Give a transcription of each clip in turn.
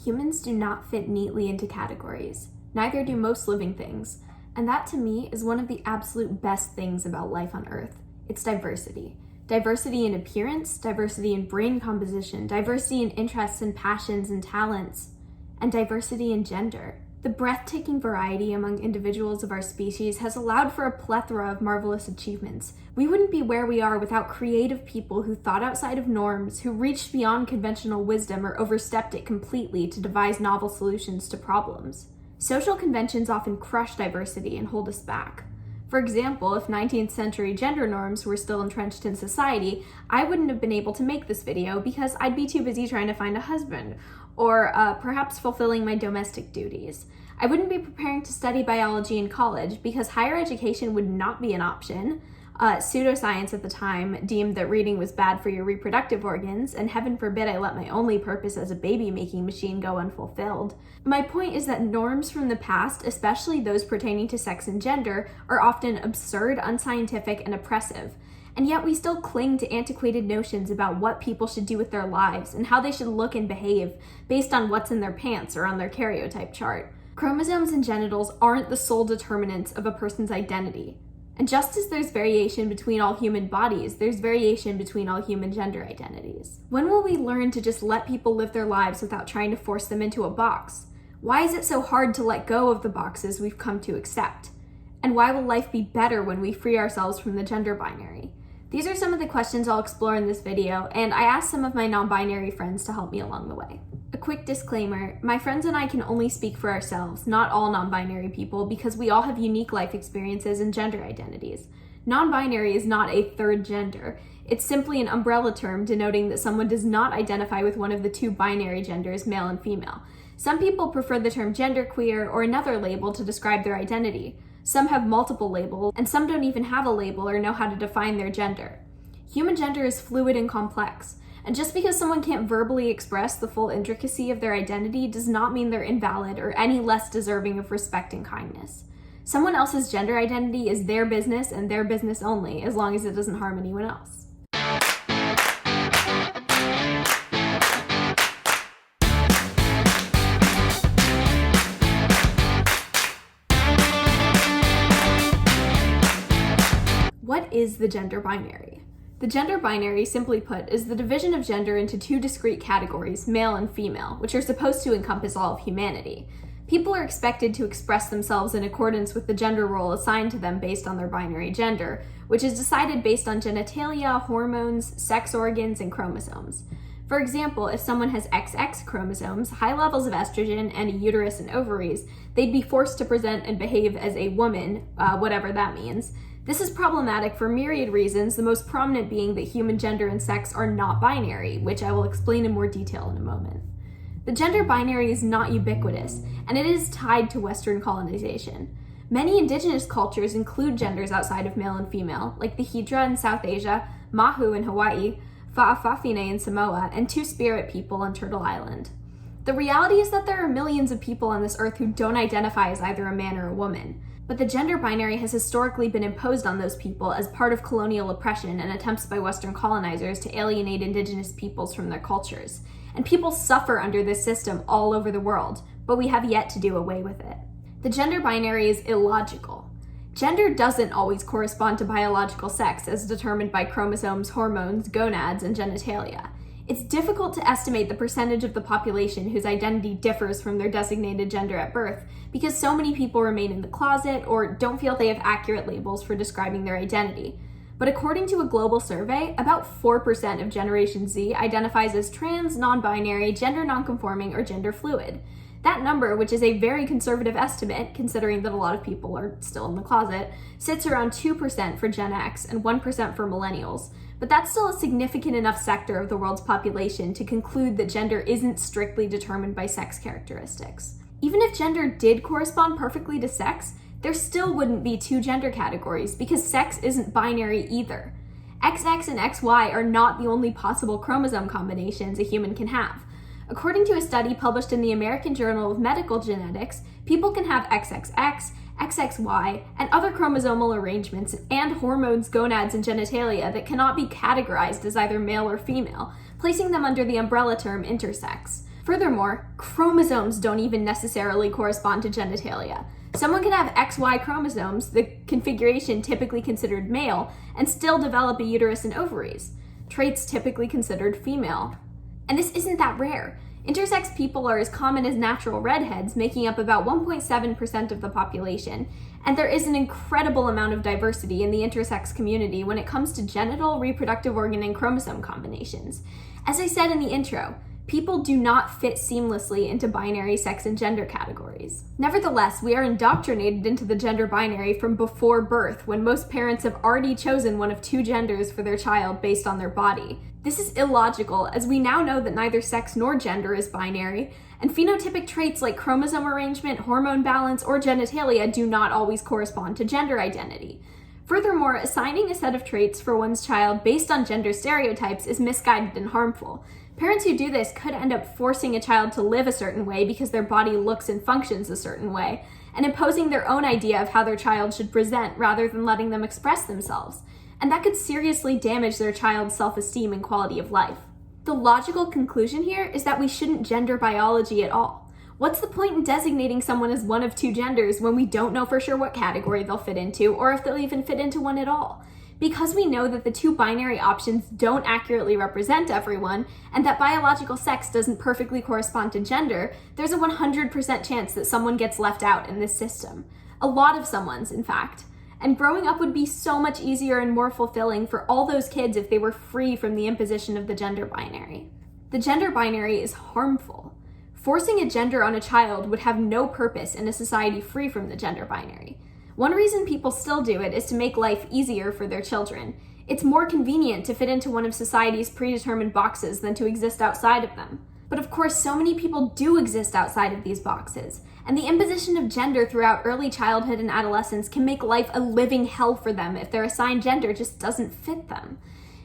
Humans do not fit neatly into categories. Neither do most living things. And that to me is one of the absolute best things about life on Earth. It's diversity. Diversity in appearance, diversity in brain composition, diversity in interests and passions and talents, and diversity in gender. The breathtaking variety among individuals of our species has allowed for a plethora of marvelous achievements. We wouldn't be where we are without creative people who thought outside of norms, who reached beyond conventional wisdom or overstepped it completely to devise novel solutions to problems. Social conventions often crush diversity and hold us back. For example, if 19th century gender norms were still entrenched in society, I wouldn't have been able to make this video because I'd be too busy trying to find a husband, or perhaps fulfilling my domestic duties. I wouldn't be preparing to study biology in college because higher education would not be an option. Pseudoscience at the time deemed that reading was bad for your reproductive organs, and heaven forbid I let my only purpose as a baby-making machine go unfulfilled. My point is that norms from the past, especially those pertaining to sex and gender, are often absurd, unscientific, and oppressive. And yet we still cling to antiquated notions about what people should do with their lives and how they should look and behave based on what's in their pants or on their karyotype chart. Chromosomes and genitals aren't the sole determinants of a person's identity. And just as there's variation between all human bodies, there's variation between all human gender identities. When will we learn to just let people live their lives without trying to force them into a box? Why is it so hard to let go of the boxes we've come to accept? And why will life be better when we free ourselves from the gender binary? These are some of the questions I'll explore in this video, and I asked some of my non-binary friends to help me along the way. A quick disclaimer, my friends and I can only speak for ourselves, not all non-binary people, because we all have unique life experiences and gender identities. Non-binary is not a third gender. It's simply an umbrella term denoting that someone does not identify with one of the two binary genders, male and female. Some people prefer the term genderqueer or another label to describe their identity. Some have multiple labels, and some don't even have a label or know how to define their gender. Human gender is fluid and complex, and just because someone can't verbally express the full intricacy of their identity does not mean they're invalid or any less deserving of respect and kindness. Someone else's gender identity is their business and their business only, as long as it doesn't harm anyone else. What is the gender binary? The gender binary, simply put, is the division of gender into two discrete categories, male and female, which are supposed to encompass all of humanity. People are expected to express themselves in accordance with the gender role assigned to them based on their binary gender, which is decided based on genitalia, hormones, sex organs, and chromosomes. For example, if someone has XX chromosomes, high levels of estrogen, and a uterus and ovaries, they'd be forced to present and behave as a woman, whatever that means. This is problematic for myriad reasons, the most prominent being that human gender and sex are not binary, which I will explain in more detail in a moment. The gender binary is not ubiquitous, and it is tied to Western colonization. Many indigenous cultures include genders outside of male and female, like the Hydra in South Asia, Mahu in Hawaii, Fa'afafine in Samoa, and Two-Spirit people on Turtle Island. The reality is that there are millions of people on this earth who don't identify as either a man or a woman. But the gender binary has historically been imposed on those people as part of colonial oppression and attempts by Western colonizers to alienate indigenous peoples from their cultures. And people suffer under this system all over the world, but we have yet to do away with it. The gender binary is illogical. Gender doesn't always correspond to biological sex as determined by chromosomes, hormones, gonads, and genitalia. It's difficult to estimate the percentage of the population whose identity differs from their designated gender at birth because so many people remain in the closet or don't feel they have accurate labels for describing their identity. But according to a global survey, about 4% of Generation Z identifies as trans, non-binary, gender non-conforming, or gender fluid. That number, which is a very conservative estimate, considering that a lot of people are still in the closet, sits around 2% for Gen X and 1% for millennials. But that's still a significant enough sector of the world's population to conclude that gender isn't strictly determined by sex characteristics. Even if gender did correspond perfectly to sex, there still wouldn't be two gender categories because sex isn't binary either. XX and XY are not the only possible chromosome combinations a human can have. According to a study published in the American Journal of Medical Genetics, people can have XXX, XXY, and other chromosomal arrangements and hormones, gonads, and genitalia that cannot be categorized as either male or female, placing them under the umbrella term intersex. Furthermore, chromosomes don't even necessarily correspond to genitalia. Someone can have XY chromosomes, the configuration typically considered male, and still develop a uterus and ovaries, traits typically considered female. And this isn't that rare. Intersex people are as common as natural redheads, making up about 1.7% of the population, and there is an incredible amount of diversity in the intersex community when it comes to genital, reproductive organ, and chromosome combinations. As I said in the intro, people do not fit seamlessly into binary sex and gender categories. Nevertheless, we are indoctrinated into the gender binary from before birth, when most parents have already chosen one of two genders for their child based on their body. This is illogical, as we now know that neither sex nor gender is binary, and phenotypic traits like chromosome arrangement, hormone balance, or genitalia do not always correspond to gender identity. Furthermore, assigning a set of traits for one's child based on gender stereotypes is misguided and harmful. Parents who do this could end up forcing a child to live a certain way because their body looks and functions a certain way, and imposing their own idea of how their child should present rather than letting them express themselves. And that could seriously damage their child's self-esteem and quality of life. The logical conclusion here is that we shouldn't gender biology at all. What's the point in designating someone as one of two genders when we don't know for sure what category they'll fit into, or if they'll even fit into one at all? Because we know that the two binary options don't accurately represent everyone, and that biological sex doesn't perfectly correspond to gender, there's a 100% chance that someone gets left out in this system. A lot of someone's, in fact. And growing up would be so much easier and more fulfilling for all those kids if they were free from the imposition of the gender binary. The gender binary is harmful. Forcing a gender on a child would have no purpose in a society free from the gender binary. One reason people still do it is to make life easier for their children. It's more convenient to fit into one of society's predetermined boxes than to exist outside of them. But of course, so many people do exist outside of these boxes, and the imposition of gender throughout early childhood and adolescence can make life a living hell for them if their assigned gender just doesn't fit them.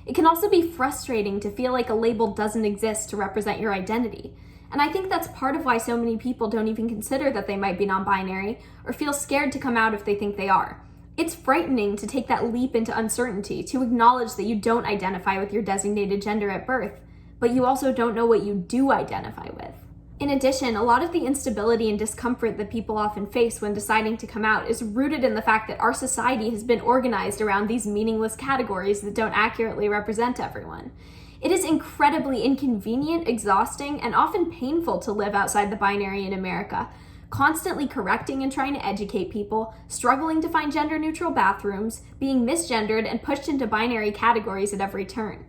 It can also be frustrating to feel like a label doesn't exist to represent your identity. And I think that's part of why so many people don't even consider that they might be non-binary or feel scared to come out if they think they are. It's frightening to take that leap into uncertainty, to acknowledge that you don't identify with your designated gender at birth, but you also don't know what you do identify with. In addition, a lot of the instability and discomfort that people often face when deciding to come out is rooted in the fact that our society has been organized around these meaningless categories that don't accurately represent everyone. It is incredibly inconvenient, exhausting, and often painful to live outside the binary in America, constantly correcting and trying to educate people, struggling to find gender-neutral bathrooms, being misgendered and pushed into binary categories at every turn.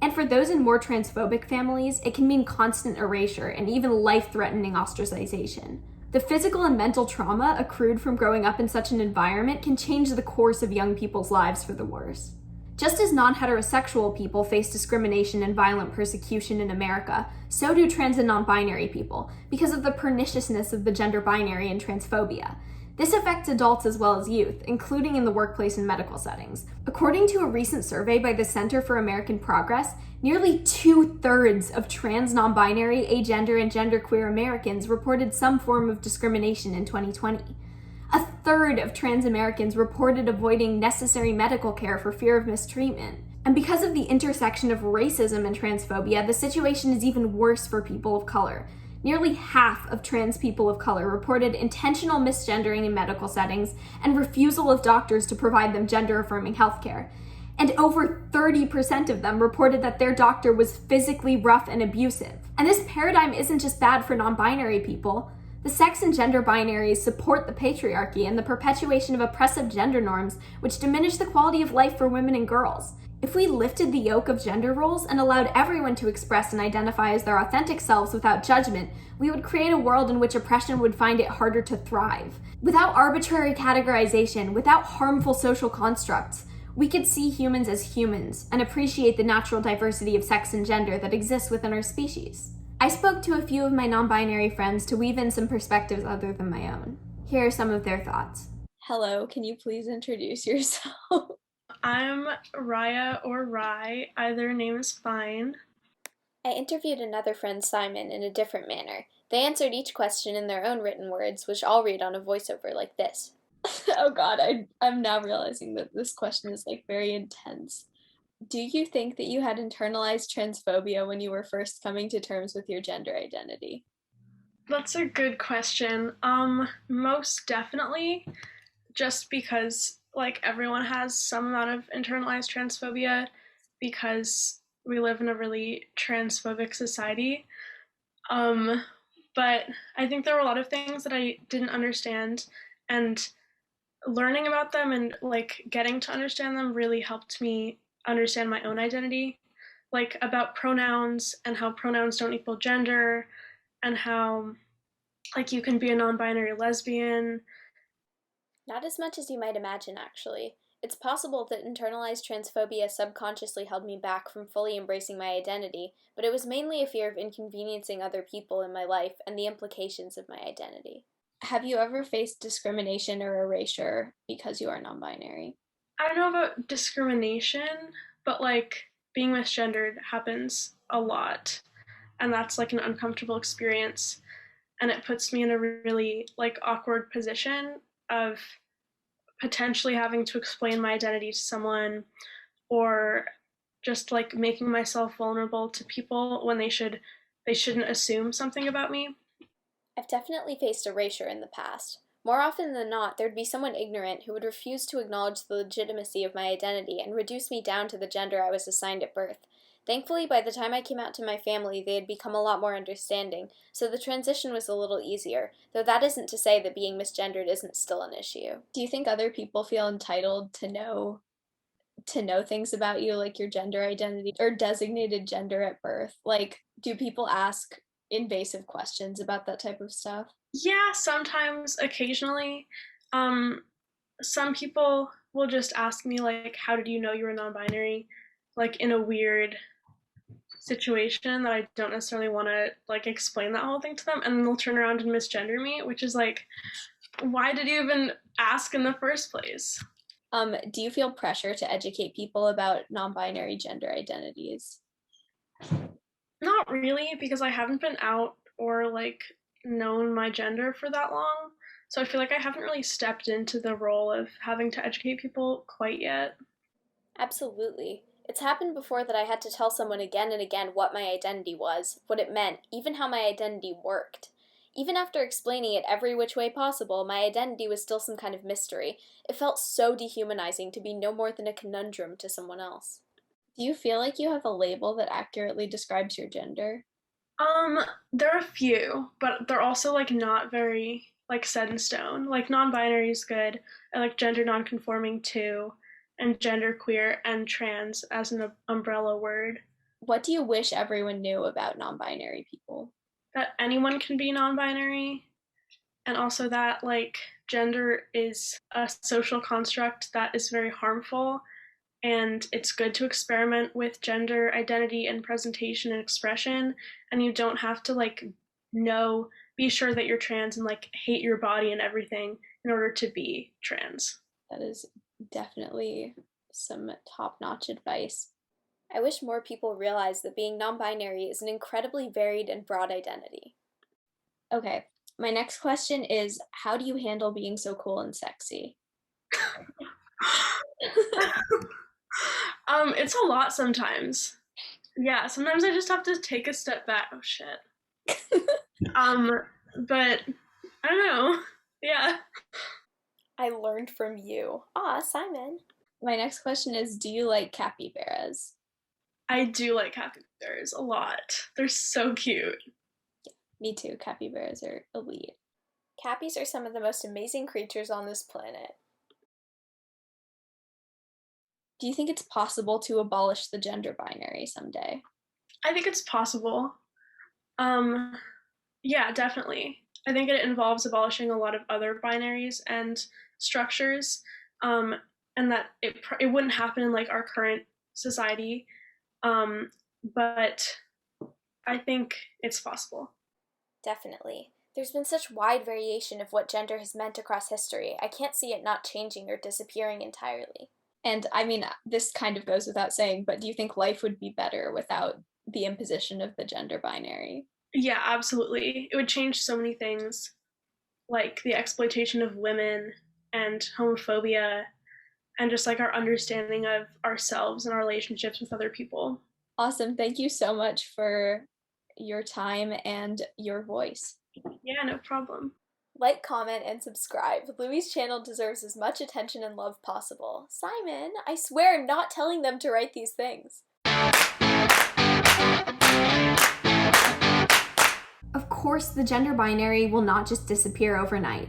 And for those in more transphobic families, it can mean constant erasure and even life-threatening ostracization. The physical and mental trauma accrued from growing up in such an environment can change the course of young people's lives for the worse. Just as non-heterosexual people face discrimination and violent persecution in America, so do trans and non-binary people, because of the perniciousness of the gender binary and transphobia. This affects adults as well as youth, including in the workplace and medical settings. According to a recent survey by the Center for American Progress, nearly 2/3 of trans, non-binary, agender, and genderqueer Americans reported some form of discrimination in 2020. A third of trans Americans reported avoiding necessary medical care for fear of mistreatment. And because of the intersection of racism and transphobia, the situation is even worse for people of color. Nearly half of trans people of color reported intentional misgendering in medical settings and refusal of doctors to provide them gender-affirming healthcare. And over 30% of them reported that their doctor was physically rough and abusive. And this paradigm isn't just bad for non-binary people. The sex and gender binaries support the patriarchy and the perpetuation of oppressive gender norms, which diminish the quality of life for women and girls. If we lifted the yoke of gender roles and allowed everyone to express and identify as their authentic selves without judgment, we would create a world in which oppression would find it harder to thrive. Without arbitrary categorization, without harmful social constructs, we could see humans as humans and appreciate the natural diversity of sex and gender that exists within our species. I spoke to a few of my non-binary friends to weave in some perspectives other than my own. Here are some of their thoughts. Hello, can you please introduce yourself? I'm Raya or Rai, either name is fine. I interviewed another friend, Simon, in a different manner. They answered each question in their own written words, which I'll read on a voiceover like this. Oh god, I'm now realizing that this question is very intense. Do you think that you had internalized transphobia when you were first coming to terms with your gender identity? That's a good question. Most definitely, just because like everyone has some amount of internalized transphobia because we live in a really transphobic society. Um, but I think there were a lot of things that I didn't understand, and learning about them and like getting to understand them really helped me understand my own identity, like about pronouns and how pronouns don't equal gender, and how like you can be a non-binary lesbian. Not as much as you might imagine, actually. It's possible that internalized transphobia subconsciously held me back from fully embracing my identity, but it was mainly a fear of inconveniencing other people in my life and the implications of my identity. Have you ever faced discrimination or erasure because you are non binary? I don't know about discrimination, but like being misgendered happens a lot, and that's like an uncomfortable experience, and it puts me in a really like awkward position of potentially having to explain my identity to someone, or just like making myself vulnerable to people when they shouldn't assume something about me. I've definitely faced erasure in the past. More often than not, there'd be someone ignorant who would refuse to acknowledge the legitimacy of my identity and reduce me down to the gender I was assigned at birth. Thankfully, by the time I came out to my family, they had become a lot more understanding, so the transition was a little easier, though that isn't to say that being misgendered isn't still an issue. Do you think other people feel entitled to know things about you, like your gender identity or designated gender at birth? Like, do people ask invasive questions about that type of stuff? Yeah, sometimes, occasionally. Um, some people will just ask me like, "How did you know you were non-binary?" Like in a weird situation that I don't necessarily want to like explain that whole thing to them, and then they'll turn around and misgender me, which is like, why did you even ask in the first place? Do you feel pressure to educate people about non binary gender identities? Not really, because I haven't been out or like known my gender for that long. So I feel like I haven't really stepped into the role of having to educate people quite yet. Absolutely. It's happened before that I had to tell someone again and again what my identity was, what it meant, even how my identity worked. Even after explaining it every which way possible, my identity was still some kind of mystery. It felt so dehumanizing to be no more than a conundrum to someone else. Do you feel like you have a label that accurately describes your gender? Um, there are a few, but they're also like not very like set in stone. Like non-binary is good. I like gender non-conforming too, and gender queer and trans as an umbrella word. What do you wish everyone knew about non binary people? That anyone can be non-binary, and also that like gender is a social construct that is very harmful, and it's good to experiment with gender identity and presentation and expression, and you don't have to like know be sure that you're trans and like hate your body and everything in order to be trans. That is definitely some top notch advice. I wish more people realize that being non binary is an incredibly varied and broad identity. Okay, my next question is, how do you handle being so cool and sexy? It's a lot sometimes. Yeah, sometimes I just have to take a step back. Oh shit. Um, but I don't know. Yeah. I learned from you. Ah, Simon. My next question is, do you like capybaras? I do like capybaras a lot. They're so cute. Me too, capybaras are elite. Cappies are some of the most amazing creatures on this planet. Do you think it's possible to abolish the gender binary someday? I think it's possible. Um, yeah, definitely. I think it involves abolishing a lot of other binaries and structures, um, and that it wouldn't happen in like our current society. But I think it's possible. Definitely. There's been such wide variation of what gender has meant across history. I can't see it not changing or disappearing entirely. And I mean, this kind of goes without saying, but do you think life would be better without the imposition of the gender binary? Yeah, absolutely. It would change so many things, like the exploitation of women and homophobia and just like our understanding of ourselves and our relationships with other people. Awesome. Thank you so much for your time and your voice. Yeah, no problem. Like, comment, and subscribe. Louie's channel deserves as much attention and love possible. Simon, I swear I'm not telling them to write these things. Of course, the gender binary will not just disappear overnight,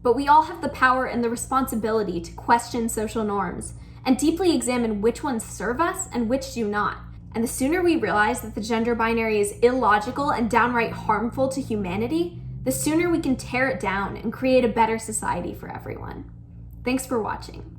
but we all have the power and the responsibility to question social norms and deeply examine which ones serve us and which do not. And the sooner we realize that the gender binary is illogical and downright harmful to humanity, the sooner we can tear it down and create a better society for everyone. Thanks for watching.